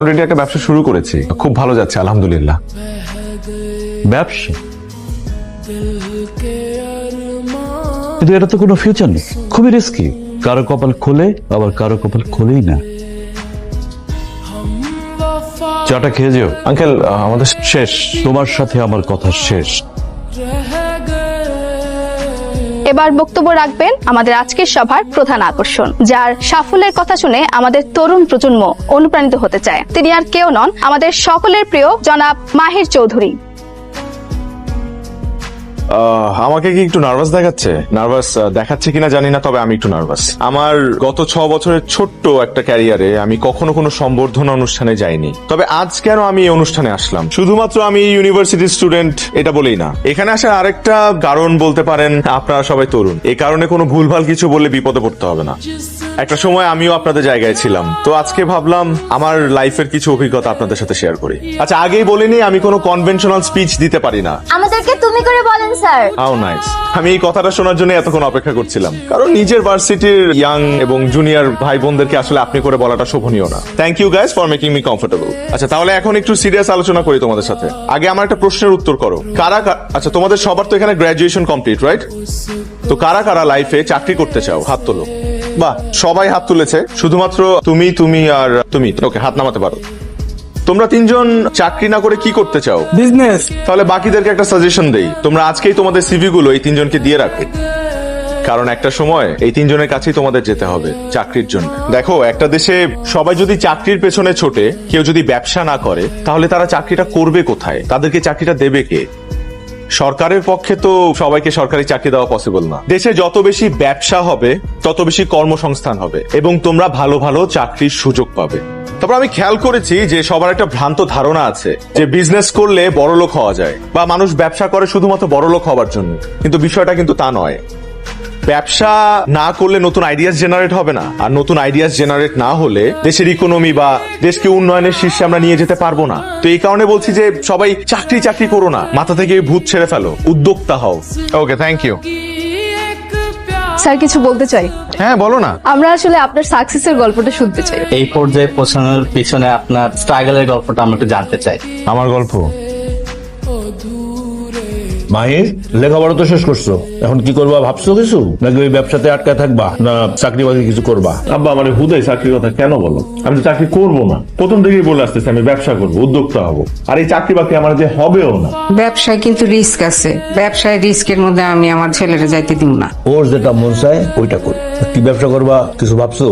Already একটা ব্যবসা শুরু করেছি, খুব ভালো যাচ্ছে আলহামদুলিল্লাহ। ব্যবসা? কিন্তু এটা তো কোনো ফিউচার নেই, খুবই রিস্কি। কারো কপাল খোলে, আবার কারো কপাল খোলেই না। চাটা খেয়ে যেও। আঙ্কেল আমাদের শেষ। তোমার সাথে আমার কথা শেষ। এবার বক্তব্য রাখবেন আমাদের আজকের সভার প্রধান আকর্ষণ, যার সাফল্যের কথা শুনে আমাদের তরুণ প্রজন্ম অনুপ্রাণিত হতে চায়। তিনি আর কেউ নন, আমাদের সকলের প্রিয় জনাব মাহির চৌধুরী। আমাকে কি একটু নার্ভাস দেখাচ্ছে? নার্ভাস দেখাচ্ছে কিনা জানি না, তবে আমি একটু নার্ভাস। আমার গত 6 বছরের ছোট্ট একটা ক্যারিয়ারে আমি কখনো কোনো সম্বর্ধনা অনুষ্ঠানে যাইনি, তবে আজ কেন আমি এই অনুষ্ঠানে আসলাম? শুধুমাত্র আমি ইউনিভার্সিটির স্টুডেন্ট এটা বলেই না, এখানে আসার আরেকটা কারণ বলতে পারেন আপনারা সবাই তরুণ। এই কারণে কোনো ভুলভাল কিছু বললে বিপদে পড়তে হবে না। একটা সময় আমিও আপনাদের জায়গায় ছিলাম, তো আজকে ভাবলাম আমার লাইফের কিছু অভিজ্ঞতা আপনাদের সাথে শেয়ার করি। আচ্ছা, আগেই বলিনি আমি কোনো কনভেনশনাল স্পিচ দিতে পারি না। আমাদেরকে তুমি করে বলেন স্যার। How nice. আমি এই কথাটা শোনার জন্য এতক্ষণ অপেক্ষা করছিলাম, কারণ নিজের ভার্সিটির ইয়াং এবং জুনিয়র ভাই বোনদেরকে আসলে আপনি করে বলাটা শোভনীয় না। Thank you guys for making me comfortable. আচ্ছা, তাহলে এখন একটু সিরিয়াস আলোচনা করি তোমাদের সাথে। আগে আমার একটা প্রশ্নের উত্তর করো। আচ্ছা, তোমাদের সবার তো এখানে গ্রাজুয়েশন কমপ্লিট, রাইট? তো কারা কারা লাইফে চাকরি করতে চাও? হাত তোলো। বাহ, সবাই হাত তুলেছে, শুধুমাত্র তুমি আর তুমি। ওকে, হাত নামাতে পারো। তোমরা তিনজন চাকরি না করে কি করতে চাও? বিজনেস। তাহলে বাকিদেরকে একটা সাজেশন দেই, তোমরা আজকেই তোমাদের সিভি গুলো এই তিনজনকে দিয়ে রাখো, কারণ একটা সময় এই তিনজনের কাছেই তোমাদের যেতে হবে চাকরির জন্য। দেখো, একটা দেশে সবাই যদি চাকরির পেছনে ছোটে, কেউ যদি ব্যবসা না করে, তাহলে তারা চাকরিটা করবে কোথায়? তাদেরকে চাকরিটা দেবে কে? সরকারের পক্ষে তো সবাইকে সরকারি চাকরি দেওয়া পসিবল না। দেশে যত বেশি ব্যবসা হবে, তত বেশি কর্মসংস্থান হবে এবং তোমরা ভালো ভালো চাকরির সুযোগ পাবে। তারপর আমি খেয়াল করেছি যে সবার একটা ভ্রান্ত ধারণা আছে যে বিজনেস করলে বড়লোক হওয়া যায়, বা মানুষ ব্যবসা করে শুধুমাত্র বড়লোক হওয়ার জন্য, কিন্তু বিষয়টা কিন্তু তা নয়। ব্যবসা না করলে নতুন আইডিয়াস জেনারেট হবে না, আর নতুন আইডিয়াস জেনারেট না হলে দেশের ইকোনমি বা দেশকে উন্নয়নের শীর্ষে আমরা নিয়ে যেতে পারবো না। তো এই কারণে বলছি যে সবাই চাকরি করো না, মাথা থেকে ভূত ছেড়ে ফেলো, উদ্যোক্তা হও। ওকে, থ্যাংক ইউ। স্যার, কিছু বলতে চাই। হ্যাঁ, বলো না। আমরা আসলে আপনার সাকসেসের গল্পটা শুনতে চাই। এই পর্যায়ে পৌঁছানোর পিছনে আপনার স্ট্রাগলের গল্পটা আমরা একটু জানতে চাই। আমার গল্প? মাহির, লেখাপড়া তো শেষ করছো, এখন কি করবা ভাবছো কিছু? নাকি ওই ব্যবসাতে আটকায় থাকবা, না চাকরি বাকরি কিছু করবা? আব্বা আমার হুদাই চাকরির কথা কেন বলো? আমি তো চাকরি করবো না, প্রথম থেকেই বলে আসতেছি আমি ব্যবসা করবো, উদ্যোক্তা হবো। আর এই চাকরি বাকরি আমার যে হবেও না। ব্যবসায় কিন্তু রিস্ক আছে, ব্যবসায় রিস্কের মধ্যে আমি আমার ছেলেরা যাইতে দিব না। ওর যেটা মন চায় ওইটা কর। কি ব্যবসা করবা কিছু ভাবছো?